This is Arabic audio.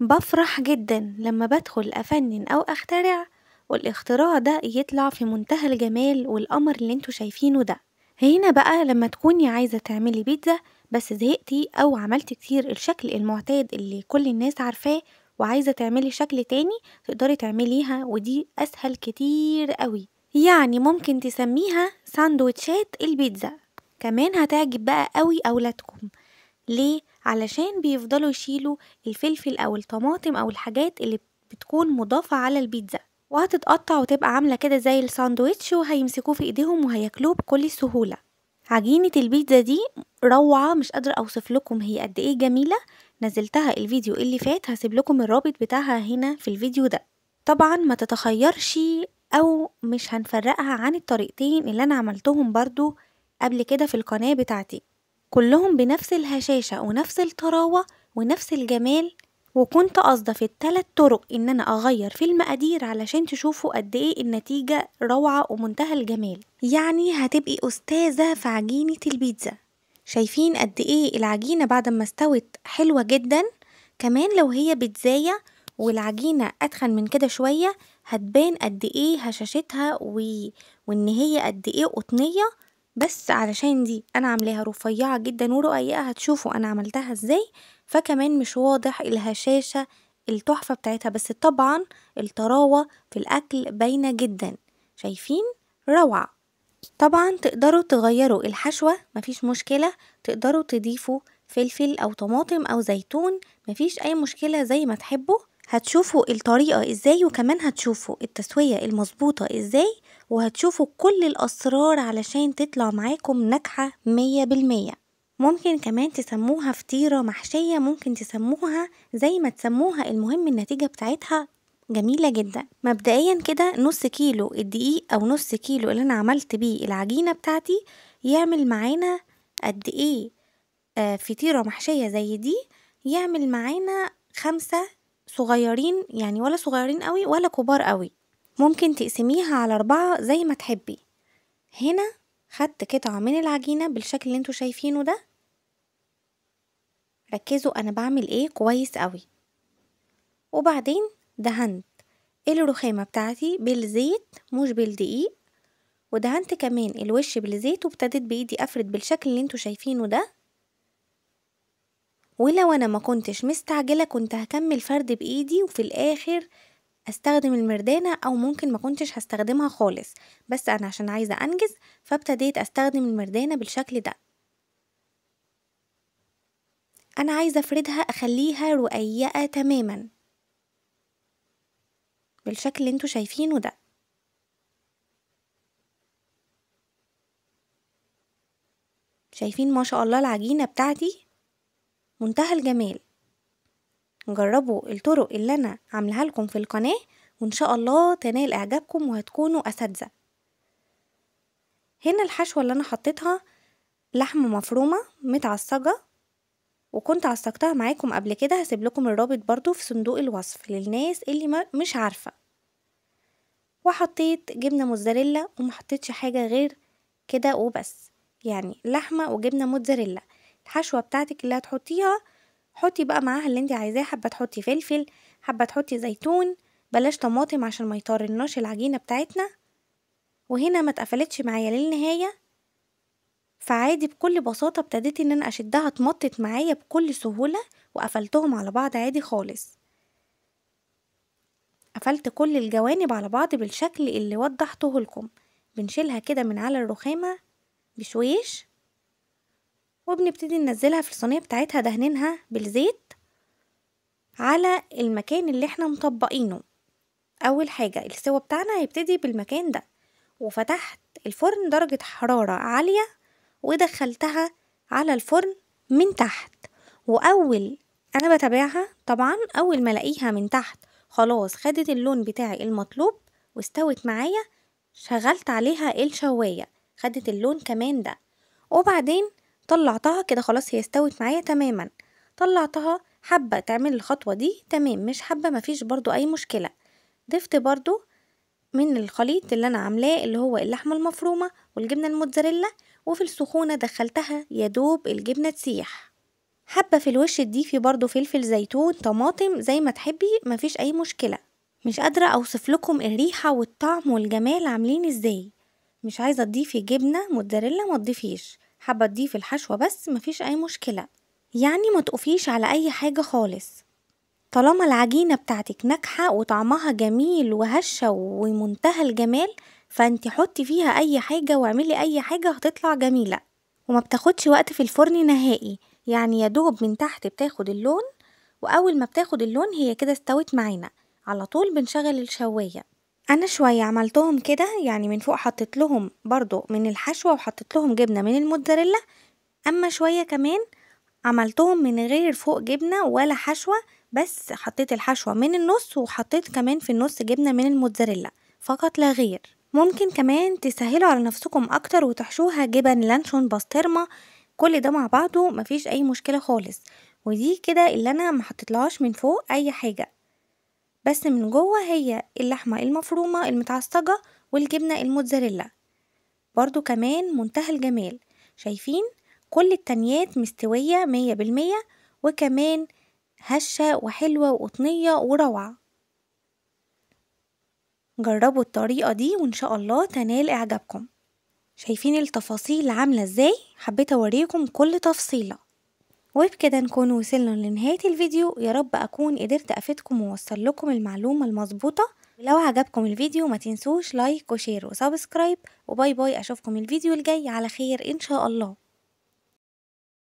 بفرح جدا لما بدخل أفنن أو أخترع والاختراع ده يطلع في منتهى الجمال والقمر اللي انتوا شايفينه ده. هنا بقى لما تكوني عايزة تعملي بيتزا بس زهقتي أو عملتي كتير الشكل المعتاد اللي كل الناس عارفاه وعايزة تعملي شكل تاني، تقدري تعمليها ودي أسهل كتير قوي. يعني ممكن تسميها ساندوتشات البيتزا. كمان هتعجب بقى قوي أولادكم. ليه؟ علشان بيفضلوا يشيلوا الفلفل أو الطماطم أو الحاجات اللي بتكون مضافة على البيتزا، وهتتقطع وتبقى عاملة كده زي الساندويتش وهيمسكوه في ايديهم وهياكلوه بكل سهولة. عجينة البيتزا دي روعة، مش قادرة اوصف لكم هي قد ايه جميلة. نزلتها الفيديو اللي فات، هسيب لكم الرابط بتاعها هنا في الفيديو ده. طبعا ما تتخيرش او مش هنفرقها عن الطريقتين اللي انا عملتهم برضو قبل كده في القناة بتاعتي، كلهم بنفس الهشاشة ونفس الطراوة ونفس الجمال. وكنت قاصدة في التلات طرق ان انا اغير في المقادير علشان تشوفوا قد ايه النتيجة روعة ومنتهى الجمال. يعني هتبقي استاذة في عجينة البيتزا. شايفين قد ايه العجينة بعد ما استوت حلوة جدا؟ كمان لو هي بيتزاية والعجينة اتخن من كده شوية هتبان قد ايه هشاشتها وان هي قد ايه قطنية. بس علشان دي انا عاملاها رفيعة جدا ورقيقة، هتشوفوا انا عملتها ازاي، فكمان مش واضح الهشاشة التحفة بتاعتها. بس طبعا الطراوة في الاكل باينة جدا. شايفين؟ روعة. طبعا تقدروا تغيروا الحشوة، مفيش مشكلة. تقدروا تضيفوا فلفل او طماطم او زيتون، مفيش اي مشكلة زي ما تحبوا. هتشوفوا الطريقة ازاي وكمان هتشوفوا التسوية المظبوطة ازاي، وهتشوفوا كل الاسرار علشان تطلع معاكم ناجحة 100%. ممكن كمان تسموها فطيرة محشية، ممكن تسموها زي ما تسموها، المهم النتيجة بتاعتها جميلة جدا. مبدئيا كده نص كيلو الدقيق او نص كيلو اللي انا عملت بيه العجينة بتاعتي يعمل معانا قد ايه؟ فطيرة محشية زي دي يعمل معانا 5 صغيرين، يعني ولا صغيرين قوي ولا كبار قوي. ممكن تقسميها على 4 زي ما تحبي. هنا خدت قطعة من العجينة بالشكل اللي انتوا شايفينه ده. ركزوا انا بعمل ايه كويس قوي. وبعدين دهنت الرخامة بتاعتي بالزيت مش بالدقيق، ودهنت كمان الوش بالزيت، وابتديت بايدي افرد بالشكل اللي انتوا شايفينه ده. ولو انا ما كنتش مستعجلة كنت هكمل فرد بايدي وفي الاخر استخدم المردانة، او ممكن ما كنتش هستخدمها خالص، بس انا عشان عايزة انجز فابتديت استخدم المردانة بالشكل ده. انا عايزة افردها اخليها رقيقة تماما بالشكل اللي انتوا شايفينه ده. شايفين ما شاء الله العجينة بتاعتي منتهى الجمال. جربوا الطرق اللي انا عاملاها لكم في القناة وان شاء الله تنال اعجابكم وهتكونوا اساتذة. هنا الحشوة اللي انا حطيتها لحمة مفرومة متعصجة، وكنت عصجتها معاكم قبل كده، هسيب لكم الرابط برضو في صندوق الوصف للناس اللي مش عارفة. وحطيت جبنة موتزاريلا وما حطيتش حاجة غير كده وبس، يعني لحمة وجبنة موتزاريلا. الحشوة بتاعتك اللي هتحطيها حطي بقى معاها اللي انت عايزاه، حابة تحطي فلفل، حابة تحطي زيتون، بلاش طماطم عشان ما يطرناش العجينة بتاعتنا. وهنا ما اتقفلتش معايا للنهاية، فعادي بكل بساطة ابتديت ان انا اشدها اتمطت معايا بكل سهولة وقفلتهم على بعض عادي خالص. قفلت كل الجوانب على بعض بالشكل اللي وضحته لكم. بنشيلها كده من على الرخامة بشويش، وبنبتدي ننزلها في الصينية بتاعتها دهنينها بالزيت على المكان اللي احنا مطبقينه. اول حاجة السوا بتاعنا هيبتدي بالمكان ده، وفتحت الفرن درجة حرارة عالية ودخلتها على الفرن من تحت. واول انا بتابعها طبعا، اول ما الاقيها من تحت خلاص خدت اللون بتاعي المطلوب واستوت معايا، شغلت عليها الشواية خدت اللون كمان ده. وبعدين طلعتها كده خلاص، هي استوت معايا تماما. طلعتها، حابة تعمل الخطوة دي تمام، مش حابة مفيش برضو اي مشكلة. ضفت برضو من الخليط اللي انا عاملاه اللي هو اللحمة المفرومة والجبنة الموتزاريلا، وفي السخونة دخلتها يدوب الجبنة تسيح. حابة في الوش تضيفي برضو فلفل زيتون، طماطم، زي ما تحبي، مفيش اي مشكلة. مش قادرة اوصف لكم الريحة والطعم والجمال عاملين ازاي. مش عايزة تضيفي جبنة موتزاريلا ما تضيفيش، حابة تضيفي الحشوة بس مفيش اي مشكلة. يعني ما تقفيش على اي حاجة خالص. طالما العجينة بتاعتك ناجحة وطعمها جميل وهشة ومنتهى الجمال، فانتي حطي فيها اي حاجة واعملي اي حاجة هتطلع جميلة. وما بتاخدش وقت في الفرن نهائي، يعني يدوب من تحت بتاخد اللون، واول ما بتاخد اللون هي كده استوت معانا. على طول بنشغل الشواية. انا شوية عملتهم كده، يعني من فوق حطيت لهم برضو من الحشوة وحطيت لهم جبنة من الموتزاريلا، اما شوية كمان عملتهم من غير فوق جبنة ولا حشوة، بس حطيت الحشوة من النص وحطيت كمان في النص جبنة من الموتزاريلا فقط لا غير. ممكن كمان تسهلوا على نفسكم اكتر وتحشوها جبن لانشون بسطرمة، كل ده مع بعضه مفيش اي مشكلة خالص. ودي كده اللي انا ما حطيتلهاش من فوق اي حاجة، بس من جوه هي اللحمة المفرومة المتعصجة والجبنة الموتزاريلا، برضو كمان منتهى الجمال. شايفين كل التانيات مستوية 100%، وكمان هشة وحلوة وقطنية وروعة. جربوا الطريقة دي وإن شاء الله تنال إعجابكم. شايفين التفاصيل عاملة إزاي؟ حبيت أوريكم كل تفصيلة. وبكده نكون وصلنا لنهاية الفيديو. يا رب أكون قدرت أفيدكم ووصل لكم المعلومة المظبوطة. لو عجبكم الفيديو ما تنسوش لايك وشير وسبسكرايب، وباي باي. أشوفكم الفيديو الجاي على خير إن شاء الله.